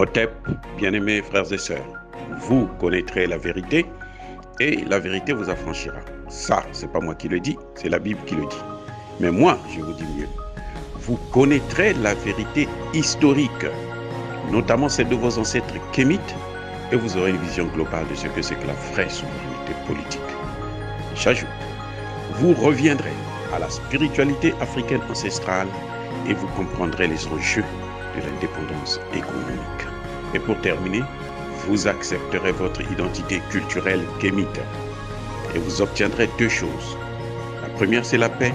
Otep, bien-aimés frères et sœurs, vous connaîtrez la vérité et la vérité vous affranchira. Ça, c'est pas moi qui le dis, c'est la Bible qui le dit. Mais moi, je vous dis mieux. Vous connaîtrez la vérité historique, notamment celle de vos ancêtres kémites, et vous aurez une vision globale de ce que c'est que la vraie souveraineté politique. J'ajoute, vous reviendrez à la spiritualité africaine ancestrale et vous comprendrez les enjeux de l'indépendance économique. Et pour terminer, vous accepterez votre identité culturelle kémite et vous obtiendrez deux choses. La première, c'est la paix.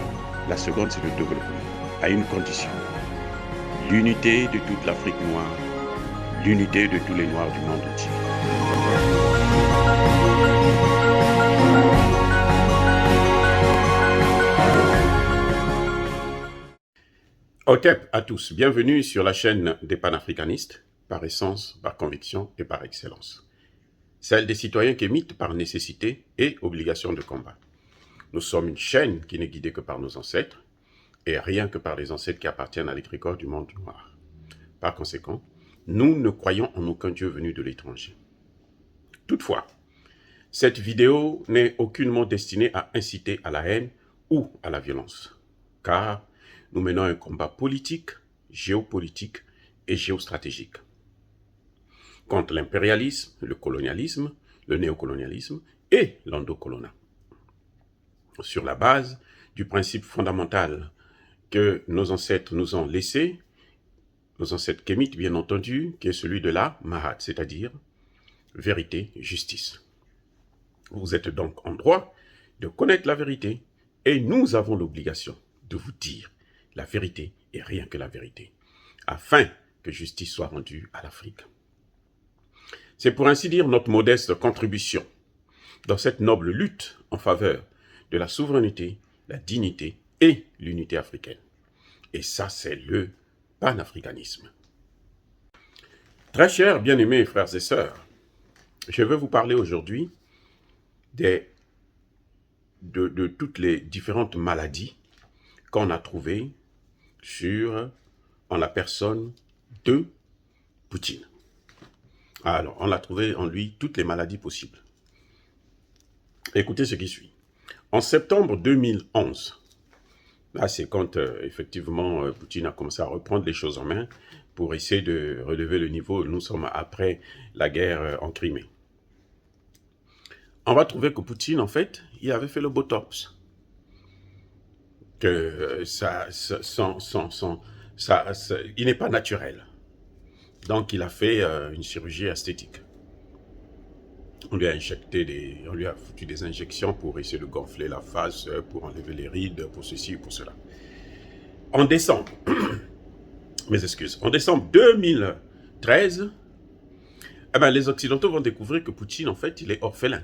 La seconde, c'est le développement, à une condition. L'unité de toute l'Afrique noire, l'unité de tous les Noirs du monde entier. Otep à tous, bienvenue sur la chaîne des panafricanistes, par essence, par conviction et par excellence. Celle des citoyens kémites par nécessité et obligation de combat. Nous sommes une chaîne qui n'est guidée que par nos ancêtres, et rien que par les ancêtres qui appartiennent à l'égrégore du monde noir. Par conséquent, nous ne croyons en aucun Dieu venu de l'étranger. Toutefois, cette vidéo n'est aucunement destinée à inciter à la haine ou à la violence, car nous menons un combat politique, géopolitique et géostratégique contre l'impérialisme, le colonialisme, le néocolonialisme et l'endocoloniat, sur la base du principe fondamental que nos ancêtres nous ont laissé, nos ancêtres kémites bien entendu, qui est celui de la Mahat, c'est-à-dire vérité, justice. Vous êtes donc en droit de connaître la vérité et nous avons l'obligation de vous dire la vérité et rien que la vérité, afin que justice soit rendue à l'Afrique. C'est pour ainsi dire notre modeste contribution dans cette noble lutte en faveur de la souveraineté, la dignité et l'unité africaine. Et ça, c'est le panafricanisme. Très chers bien-aimés frères et sœurs, je vais vous parler aujourd'hui de toutes les différentes maladies qu'on a trouvées en la personne de Poutine. Alors, on a trouvé en lui toutes les maladies possibles. Écoutez ce qui suit. En septembre 2011, là c'est quand effectivement Poutine a commencé à reprendre les choses en main pour essayer de relever le niveau. Nous sommes après la guerre en Crimée. On va trouver que Poutine, en fait, il avait fait le Botox. Que il n'est pas naturel. Donc, il a fait une chirurgie esthétique. On lui a foutu des injections pour essayer de gonfler la face, pour enlever les rides, pour ceci et pour cela. En décembre, en décembre 2013, les Occidentaux vont découvrir que Poutine, en fait, il est orphelin.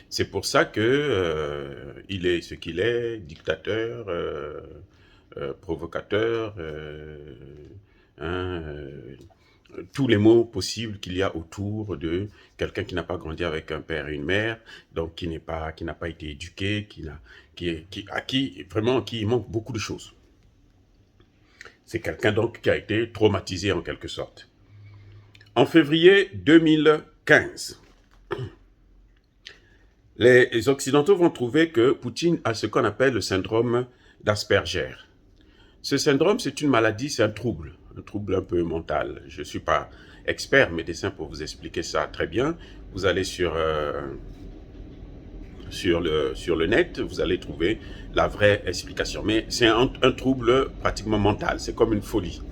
C'est pour ça que il est ce qu'il est, dictateur, provocateur, tous les mots possibles qu'il y a autour de quelqu'un qui n'a pas grandi avec un père et une mère, donc qui n'a pas été éduqué, à qui il manque beaucoup de choses. C'est quelqu'un donc qui a été traumatisé en quelque sorte. En février 2015, les Occidentaux vont trouver que Poutine a ce qu'on appelle le syndrome d'Asperger. Ce syndrome, c'est une maladie, c'est un trouble un peu mental. Je ne suis pas expert médecin pour vous expliquer ça très bien. Vous allez sur le net, vous allez trouver la vraie explication. Mais c'est un trouble pratiquement mental, c'est comme une folie.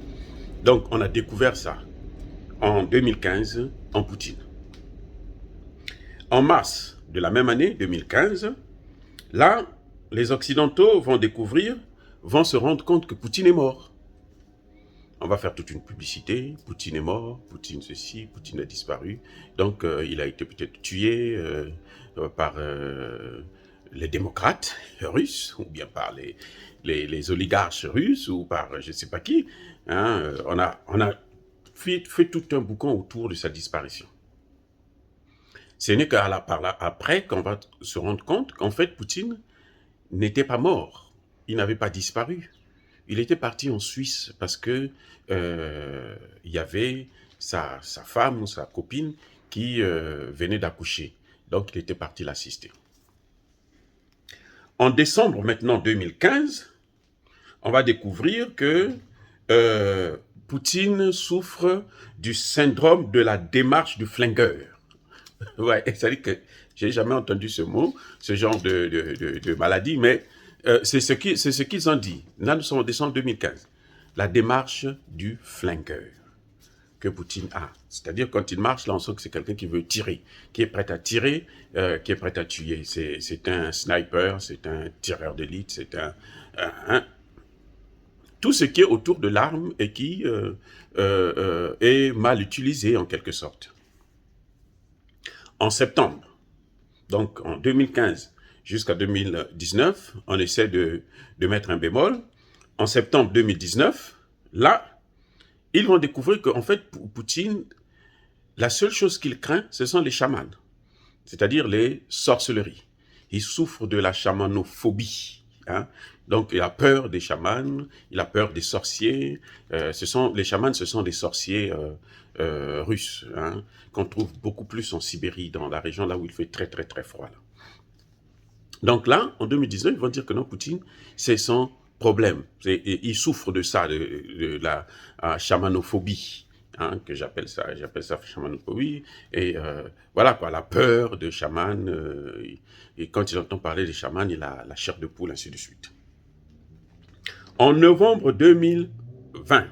Donc, on a découvert ça en 2015 en Poutine. En mars de la même année, 2015, là, les Occidentaux vont se rendre compte que Poutine est mort. On va faire toute une publicité, Poutine est mort, Poutine ceci, Poutine a disparu. Donc, il a été peut-être tué par les démocrates russes, ou bien par les oligarches russes, ou par je ne sais pas qui. Hein. On a fait tout un boucan autour de sa disparition. Ce n'est qu'après qu'on va se rendre compte qu'en fait, Poutine n'était pas mort. Il n'avait pas disparu. Il était parti en Suisse parce que il y avait sa femme ou sa copine qui venait d'accoucher. Donc, il était parti l'assister. En décembre maintenant 2015, on va découvrir que Poutine souffre du syndrome de la démarche du flingueur. Ouais, c'est-à-dire que j'ai jamais entendu ce mot, ce genre de maladie, mais c'est ce qu'ils ont dit. Là, nous sommes en décembre 2015. La démarche du flingueur que Poutine a. C'est-à-dire quand il marche, là, on sent que c'est quelqu'un qui veut tirer, qui est prêt à tirer, qui est prêt à tuer. C'est un sniper, c'est un tireur d'élite, c'est tout ce qui est autour de l'arme et qui est mal utilisé en quelque sorte. En septembre, donc en 2015 jusqu'à 2019, on essaie de mettre un bémol. En septembre 2019, là, ils vont découvrir qu'en fait, Poutine, la seule chose qu'il craint, ce sont les chamans, c'est-à-dire les sorcelleries. Il souffre de la chamanophobie. Hein? Donc, il a peur des chamans, il a peur des sorciers. Les chamans, ce sont des sorciers russes, hein, qu'on trouve beaucoup plus en Sibérie, dans la région là où il fait très très très froid. Là. Donc là, en 2019, ils vont dire que non, Poutine, c'est son problème. Il souffre de ça, de la chamanophobie, hein, que j'appelle ça chamanophobie. Et voilà quoi, la peur de chaman. Et quand il entend parler des chamans, il a la chair de poule, ainsi de suite. En novembre 2020,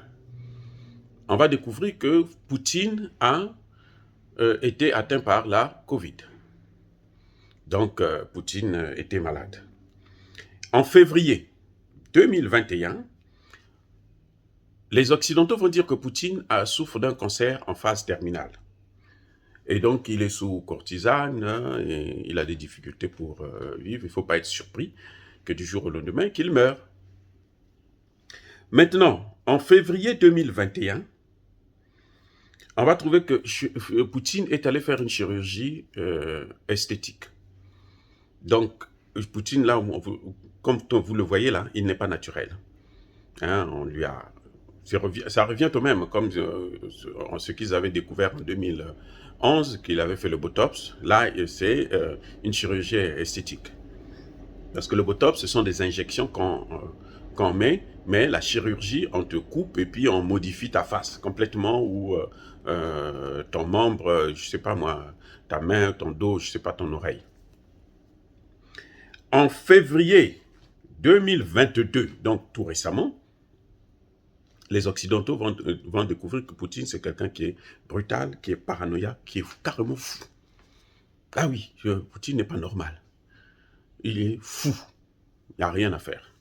on va découvrir que Poutine a été atteint par la Covid. Donc, Poutine était malade. En février 2021, les Occidentaux vont dire que Poutine souffre d'un cancer en phase terminale. Et donc, il est sous cortisane, hein, et il a des difficultés pour vivre. Il ne faut pas être surpris que du jour au lendemain, qu'il meure. Maintenant, en février 2021, on va trouver que Poutine est allé faire une chirurgie esthétique. Donc, Poutine, là, comme vous le voyez là, il n'est pas naturel. Hein, on lui a... Ça revient au même, comme ce qu'ils avaient découvert en 2011, qu'il avait fait le Botox. Là, c'est une chirurgie esthétique. Parce que le Botox, ce sont des injections qu'on met, mais la chirurgie, on te coupe et puis on modifie ta face complètement, ou ton membre, je sais pas moi, ta main, ton dos, je sais pas, ton oreille. En février 2022, donc tout récemment, les Occidentaux vont découvrir que Poutine, c'est quelqu'un qui est brutal, qui est paranoïaque, qui est carrément fou. Ah oui, Poutine n'est pas normal. Il est fou. Il n'y a rien à faire.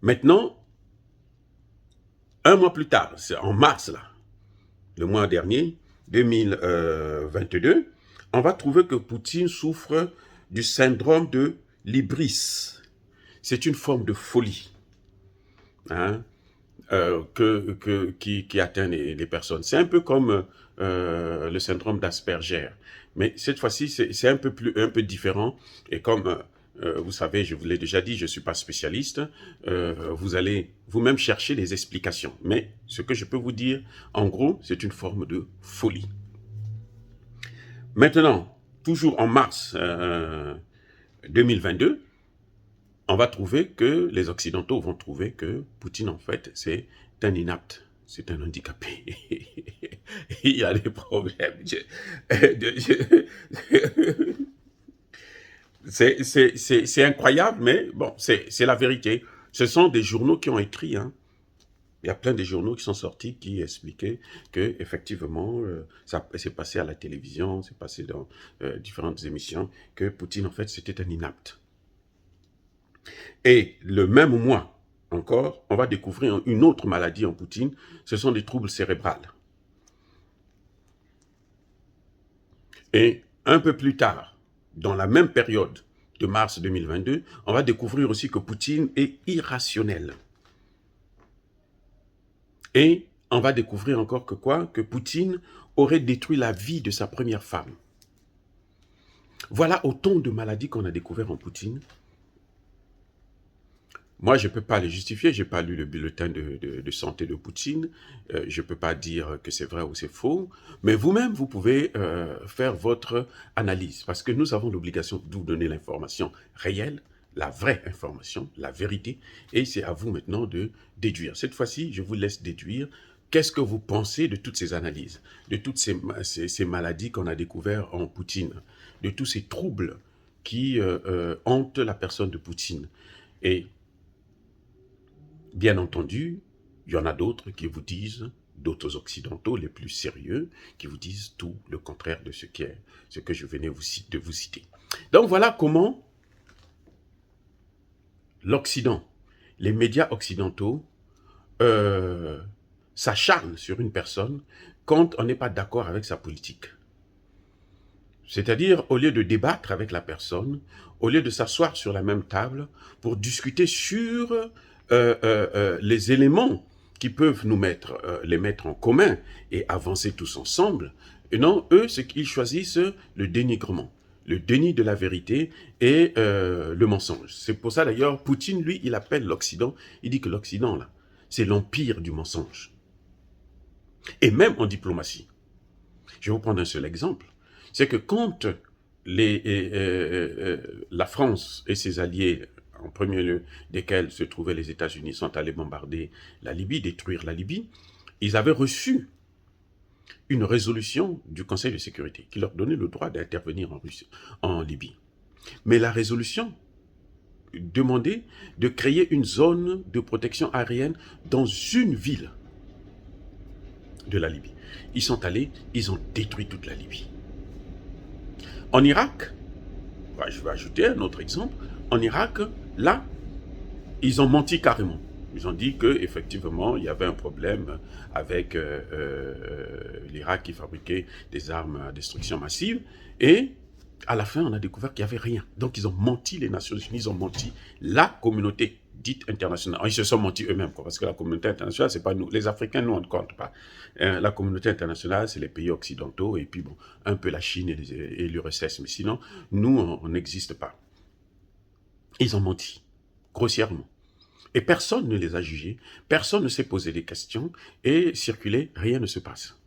Maintenant, un mois plus tard, c'est en mars, là, le mois dernier, 2022, on va trouver que Poutine souffre du syndrome de l'hybris. C'est une forme de folie, hein, qui atteint les personnes. C'est un peu comme le syndrome d'Asperger. Mais cette fois-ci, c'est un peu différent. Et comme vous savez, je vous l'ai déjà dit, je ne suis pas spécialiste. Vous allez vous-même chercher des explications. Mais ce que je peux vous dire, en gros, c'est une forme de folie. Maintenant, toujours en mars 2022, on va trouver que les Occidentaux vont trouver que Poutine, en fait, c'est un inapte, c'est un handicapé. Il y a des problèmes. C'est incroyable, mais bon, c'est la vérité. Ce sont des journaux qui ont écrit, hein. Il y a plein de journaux qui sont sortis qui expliquaient que effectivement, ça s'est passé à la télévision, c'est passé dans différentes émissions, que Poutine, en fait, c'était un inapte. Et le même mois, encore, on va découvrir une autre maladie en Poutine, ce sont des troubles cérébraux. Et un peu plus tard, dans la même période de mars 2022, on va découvrir aussi que Poutine est irrationnel. Et on va découvrir encore que quoi? Que Poutine aurait détruit la vie de sa première femme. Voilà autant de maladies qu'on a découvert en Poutine. Moi, je ne peux pas les justifier, je n'ai pas lu le bulletin de santé de Poutine, je ne peux pas dire que c'est vrai ou c'est faux, mais vous-même, vous pouvez faire votre analyse, parce que nous avons l'obligation de vous donner l'information réelle, la vraie information, la vérité, et c'est à vous maintenant de déduire. Cette fois-ci, je vous laisse déduire qu'est-ce que vous pensez de toutes ces analyses, de toutes ces maladies qu'on a découvertes en Poutine, de tous ces troubles qui hantent la personne de Poutine. Et bien entendu, il y en a d'autres qui vous disent, d'autres occidentaux les plus sérieux, qui vous disent tout le contraire de ce que je venais de vous citer. Donc voilà comment l'Occident, les médias occidentaux s'acharnent sur une personne quand on n'est pas d'accord avec sa politique. C'est-à-dire, au lieu de débattre avec la personne, au lieu de s'asseoir sur la même table pour discuter sur les éléments qui peuvent nous les mettre en commun et avancer tous ensemble, et non, eux, ce qu'ils choisissent, le dénigrement, le déni de la vérité et le mensonge. C'est pour ça d'ailleurs, Poutine, lui, il appelle l'Occident, il dit que l'Occident, là, c'est l'empire du mensonge. Et même en diplomatie. Je vais vous prendre un seul exemple. C'est que quand la France et ses alliés, en premier lieu desquels se trouvaient les États-Unis, sont allés bombarder la Libye, détruire la Libye, ils avaient reçu une résolution du Conseil de sécurité qui leur donnait le droit d'intervenir en Libye. Mais la résolution demandait de créer une zone de protection aérienne dans une ville de la Libye. Ils sont allés, ils ont détruit toute la Libye. En Irak, je vais ajouter un autre exemple, en Irak, là, ils ont menti carrément. Ils ont dit qu'effectivement, il y avait un problème avec l'Irak qui fabriquait des armes à destruction massive. Et à la fin, on a découvert qu'il n'y avait rien. Donc, ils ont menti, les Nations Unies, ils ont menti la communauté dite internationale. Ils se sont menti eux-mêmes, parce que la communauté internationale, c'est pas nous. Les Africains, nous, on ne compte pas. La communauté internationale, c'est les pays occidentaux, et puis bon, un peu la Chine et l'URSS. Mais sinon, nous, on n'existe pas. Ils ont menti, grossièrement. Et personne ne les a jugés, personne ne s'est posé des questions, et circulé, rien ne se passe.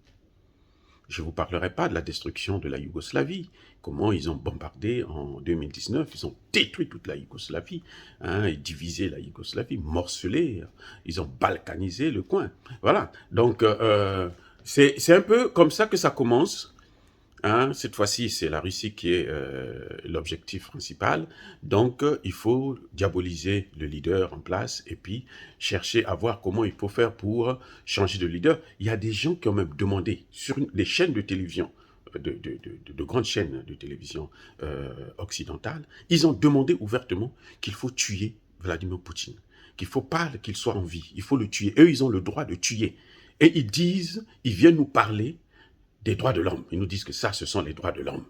Je ne vous parlerai pas de la destruction de la Yougoslavie, comment ils ont bombardé en 2019, ils ont détruit toute la Yougoslavie, et divisé la Yougoslavie, morcelé, ils ont balkanisé le coin. Voilà, donc c'est un peu comme ça que ça commence. Cette fois-ci, c'est la Russie qui est l'objectif principal. Donc, il faut diaboliser le leader en place et puis chercher à voir comment il faut faire pour changer de leader. Il y a des gens qui ont même demandé sur des chaînes de télévision, de grandes chaînes de télévision occidentales, ils ont demandé ouvertement qu'il faut tuer Vladimir Poutine, qu'il ne faut pas qu'il soit en vie, il faut le tuer. Eux, ils ont le droit de tuer. Et ils disent, ils viennent nous parler des droits de l'homme. Ils nous disent que ça, ce sont les droits de l'homme.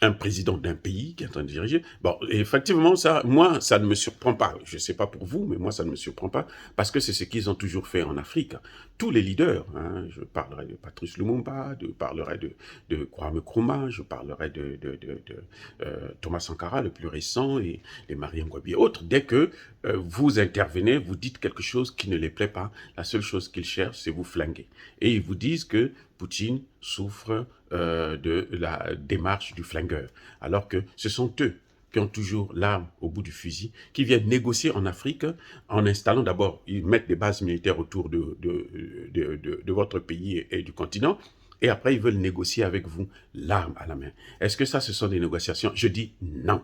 Un président d'un pays qui est en train de diriger. Bon, effectivement, ça, moi, ça ne me surprend pas. Je ne sais pas pour vous, mais moi, ça ne me surprend pas, parce que c'est ce qu'ils ont toujours fait en Afrique. Tous les leaders, je parlerai de Patrice Lumumba, je parlerai de Kwame Nkrumah, je parlerai de Thomas Sankara, le plus récent, et Marie Ngouabi et autres. Dès que vous intervenez, vous dites quelque chose qui ne les plaît pas, la seule chose qu'ils cherchent, c'est vous flinguer. Et ils vous disent que Poutine souffre de la démarche du flingueur, alors que ce sont eux qui ont toujours l'arme au bout du fusil, qui viennent négocier en Afrique en installant d'abord, ils mettent des bases militaires autour de votre pays et du continent, et après ils veulent négocier avec vous l'arme à la main. Est-ce que ça, ce sont des négociations? Je dis non.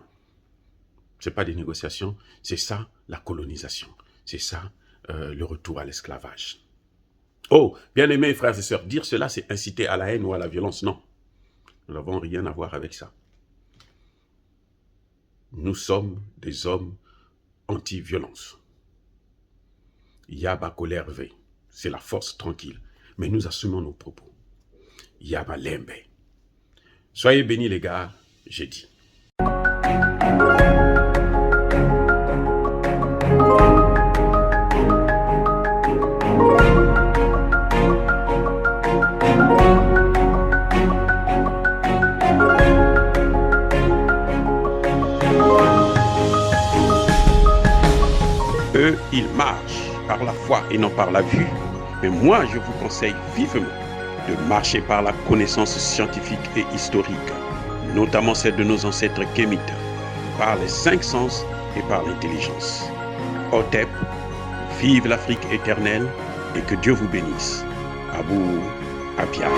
Ce n'est pas des négociations, c'est ça la colonisation, c'est ça le retour à l'esclavage. Oh, bien-aimés frères et sœurs, dire cela, c'est inciter à la haine ou à la violence. Non, nous n'avons rien à voir avec ça. Nous sommes des hommes anti-violence. Yaba colère V, c'est la force tranquille, mais nous assumons nos propos. Yaba Lembe. Soyez bénis les gars, j'ai dit. Eux, ils marchent par la foi et non par la vue. Mais moi, je vous conseille vivement de marcher par la connaissance scientifique et historique, notamment celle de nos ancêtres kémites, par les 5 sens et par l'intelligence. Hotep, vive l'Afrique éternelle et que Dieu vous bénisse. Abou Apia.